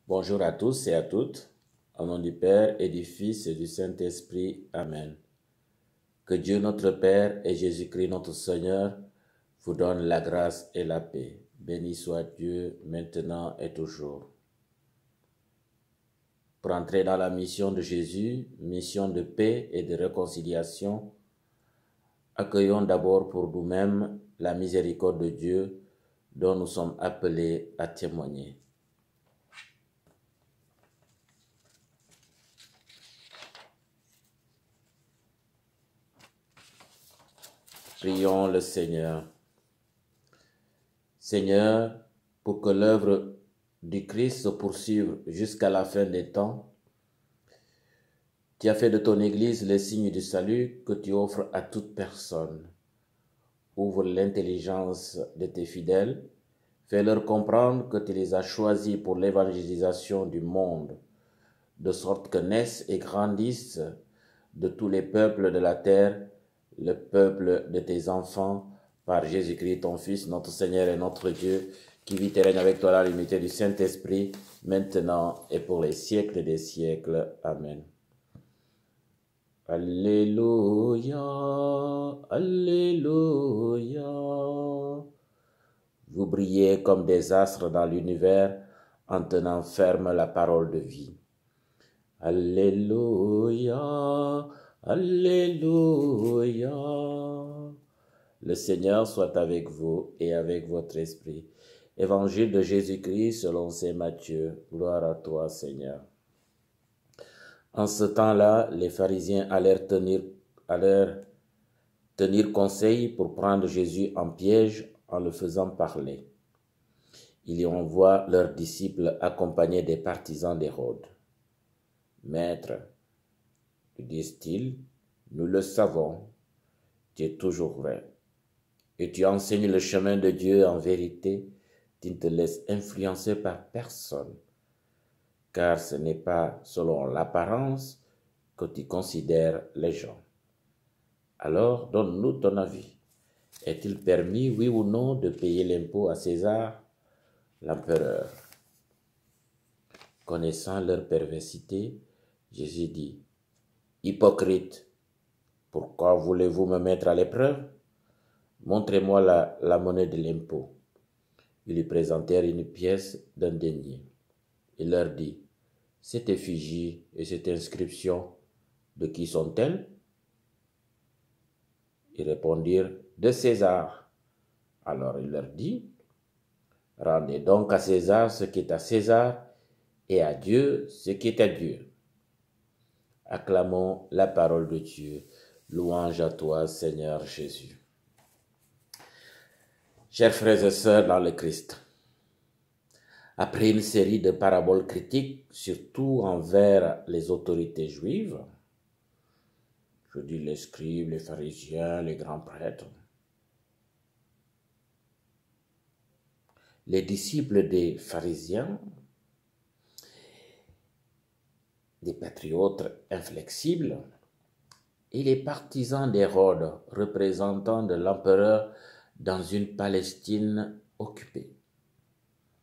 Bonjour à tous et à toutes. Au nom du Père et du Fils et du Saint-Esprit. Amen. Que Dieu notre Père et Jésus-Christ notre Seigneur vous donnent la grâce et la paix. Béni soit Dieu maintenant et toujours. Pour entrer dans la mission de Jésus, mission de paix et de réconciliation, accueillons d'abord pour nous-mêmes la miséricorde de Dieu dont nous sommes appelés à témoigner. Prions le Seigneur. Seigneur, pour que l'œuvre du Christ se poursuive jusqu'à la fin des temps, tu as fait de ton Église les signes du salut que tu offres à toute personne. Ouvre l'intelligence de tes fidèles, fais-leur comprendre que tu les as choisis pour l'évangélisation du monde, de sorte que naissent et grandissent de tous les peuples de la terre, le peuple de tes enfants, par Jésus-Christ, ton Fils, notre Seigneur et notre Dieu, qui vit et règne avec toi dans l'unité du Saint-Esprit, maintenant et pour les siècles des siècles. Amen. Alléluia, Alléluia. Vous brillez comme des astres dans l'univers en tenant ferme la parole de vie. Alléluia, Alléluia. Le Seigneur soit avec vous et avec votre esprit. Évangile de Jésus-Christ selon saint Matthieu. Gloire à toi, Seigneur. En ce temps-là, les pharisiens allèrent tenir conseil pour prendre Jésus en piège en le faisant parler. Ils y envoient leurs disciples accompagnés des partisans d'Hérode. Maître, lui disent-ils, nous le savons, tu es toujours vrai, et tu enseignes le chemin de Dieu en vérité, tu ne te laisses influencer par personne, car ce n'est pas selon l'apparence que tu considères les gens. Alors, donne-nous ton avis. Est-il permis, oui ou non, de payer l'impôt à César, l'empereur? Connaissant leur perversité, Jésus dit, hypocrite, pourquoi voulez-vous me mettre à l'épreuve? Montrez-moi la monnaie de l'impôt. Ils lui présentèrent une pièce d'un denier. Il leur dit, cette effigie et cette inscription, de qui sont-elles? Ils répondirent, de César. Alors il leur dit, rendez donc à César ce qui est à César et à Dieu ce qui est à Dieu. Acclamons la parole de Dieu. Louange à toi, Seigneur Jésus. Chers frères et sœurs dans le Christ, après une série de paraboles critiques, surtout envers les autorités juives, je dis les scribes, les pharisiens, les grands prêtres, les disciples des pharisiens, des patriotes inflexibles, et les partisans d'Hérode, représentants de l'empereur dans une Palestine occupée,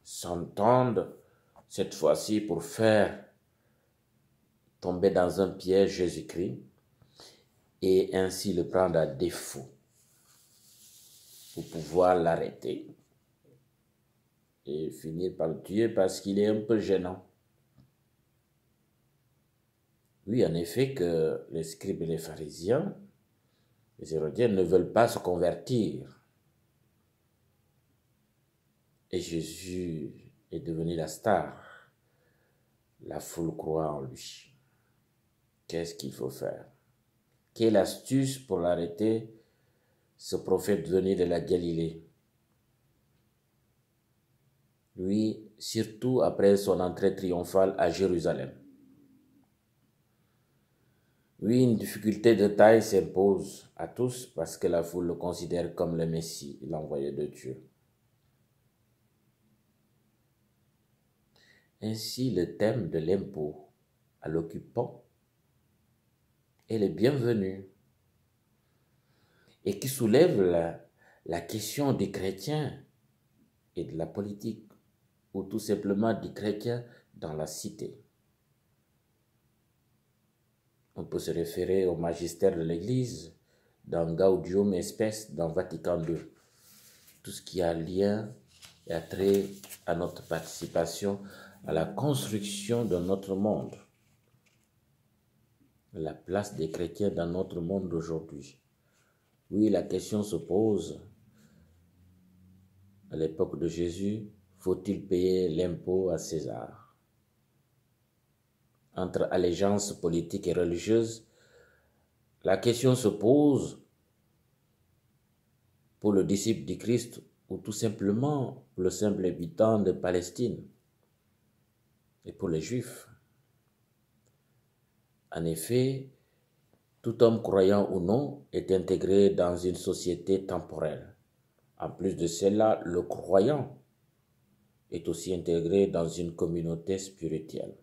s'entendent cette fois-ci pour faire tomber dans un piège Jésus-Christ et ainsi le prendre à défaut pour pouvoir l'arrêter et finir par le tuer parce qu'il est un peu gênant. Oui, en effet, que les scribes et les pharisiens, les Hérodiens ne veulent pas se convertir. Et Jésus est devenu la star. La foule croit en lui. Qu'est-ce qu'il faut faire? Quelle astuce pour l'arrêter, ce prophète venu de la Galilée? Lui, surtout après son entrée triomphale à Jérusalem. Oui, une difficulté de taille s'impose à tous parce que la foule le considère comme le Messie, l'envoyé de Dieu. Ainsi, le thème de l'impôt à l'occupant est le bienvenu et qui soulève la question des chrétiens et de la politique, ou tout simplement des chrétiens dans la cité. On peut se référer au magistère de l'Église, dans Gaudium Spes, dans Vatican II. Tout ce qui a lien et a trait à notre participation à la construction de notre monde. La place des chrétiens dans notre monde d'aujourd'hui. Oui, la question se pose. À l'époque de Jésus, faut-il payer l'impôt à César? Entre allégeance politique et religieuse, la question se pose pour le disciple du Christ ou tout simplement pour le simple habitant de Palestine et pour les Juifs. En effet, tout homme croyant ou non est intégré dans une société temporelle. En plus de cela, le croyant est aussi intégré dans une communauté spirituelle.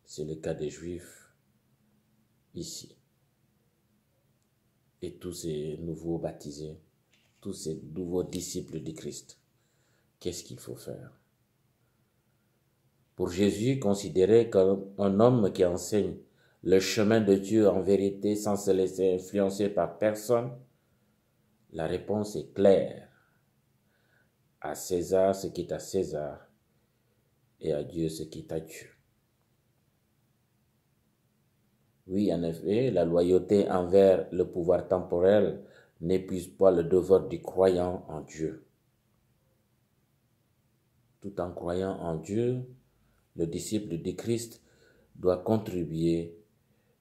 C'est le cas des Juifs ici. Et tous ces nouveaux baptisés, tous ces nouveaux disciples du Christ. Qu'est-ce qu'il faut faire? Pour Jésus, considérer qu'un homme qui enseigne le chemin de Dieu en vérité sans se laisser influencer par personne, la réponse est claire. À César ce qui est à César et à Dieu ce qui est à Dieu. Oui, en effet, la loyauté envers le pouvoir temporel n'épuise pas le devoir du croyant en Dieu. Tout en croyant en Dieu, le disciple du Christ doit contribuer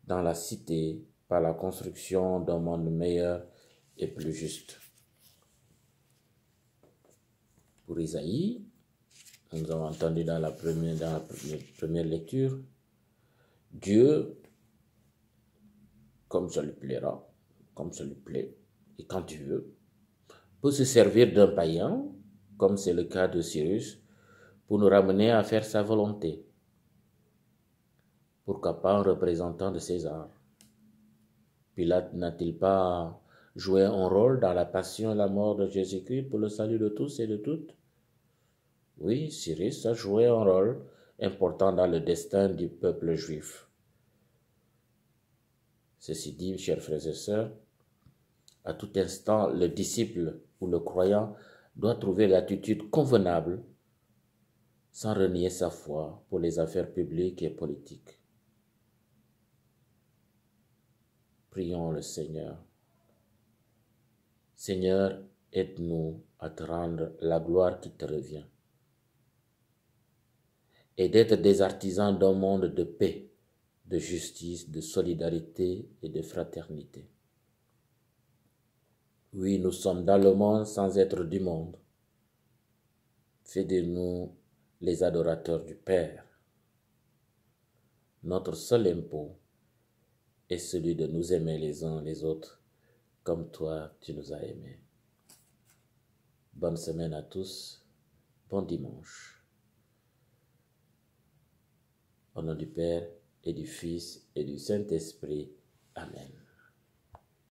dans la cité par la construction d'un monde meilleur et plus juste. Pour Isaïe, nous avons entendu dans la première lecture, Dieu, comme ça lui plaira, comme ça lui plaît, et quand il veut, peut se servir d'un païen, comme c'est le cas de Cyrus, pour nous ramener à faire sa volonté. Pourquoi pas un représentant de César? Pilate n'a-t-il pas joué un rôle dans la passion et la mort de Jésus-Christ pour le salut de tous et de toutes? Oui, Cyrus a joué un rôle important dans le destin du peuple juif. Ceci dit, chers frères et sœurs, à tout instant, le disciple ou le croyant doit trouver l'attitude convenable sans renier sa foi pour les affaires publiques et politiques. Prions le Seigneur. Seigneur, aide-nous à te rendre la gloire qui te revient et d'être des artisans d'un monde de paix, de justice, de solidarité et de fraternité. Oui, nous sommes dans le monde sans être du monde. Fais de nous les adorateurs du Père. Notre seul impôt est celui de nous aimer les uns les autres comme toi tu nous as aimés. Bonne semaine à tous, bon dimanche. Au nom du Père et du Fils et du Saint-Esprit. Amen.